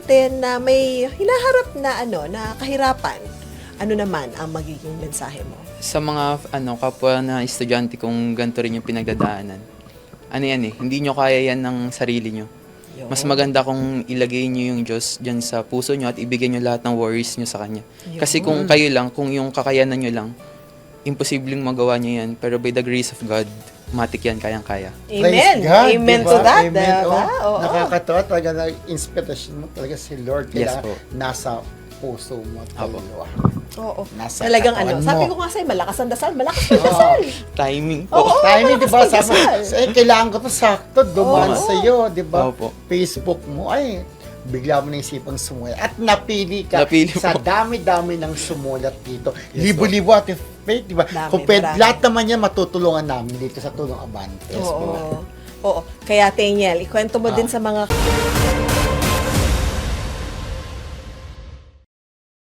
estudyante na may hinaharap na na kahirapan, ano naman ang magiging mensahe mo? Sa mga kapwa na estudyante kung ganito rin yung pinagdadaanan. Ano yan hindi nyo kaya yan ng sarili nyo. Yun. Mas maganda kung ilagay nyo yung Diyos dyan sa puso nyo at ibigay nyo lahat ng worries nyo sa Kanya. Yun. Kasi kung kayo lang, kung yung kakayanan nyo lang, imposibleng magawa nyo yan. Pero by the grace of God, matik yan, kayang-kaya. Amen. Praise God, Amen diba? to that. Amen. Diba? Oo. Nakakatawa talaga na inspiration mo talaga si Lord. Yes Kaya po. nasa puso mo Apo. talaga. Oo. Nasa Talagang katawan mo. sabi ko nga sa'yo, malakas ang dasal, malakas ang dasal. Timing po. Oo. Timing, di ba? malakas Sabi, magdasal. kailangan ko to sakto, dumaan Oo. sa'yo, di ba? Opo. Facebook mo, ay, bigla mo naisipang sumulat. At napili ka Napili sa po. dami-dami ng sumulat dito. Yes, Libo-libo at faith, di ba? Dami, Kung marami. lahat naman yan, matutulungan namin dito sa Tulong Abante. Oo. Oo. Kaya, Teniel, ikwento mo din sa mga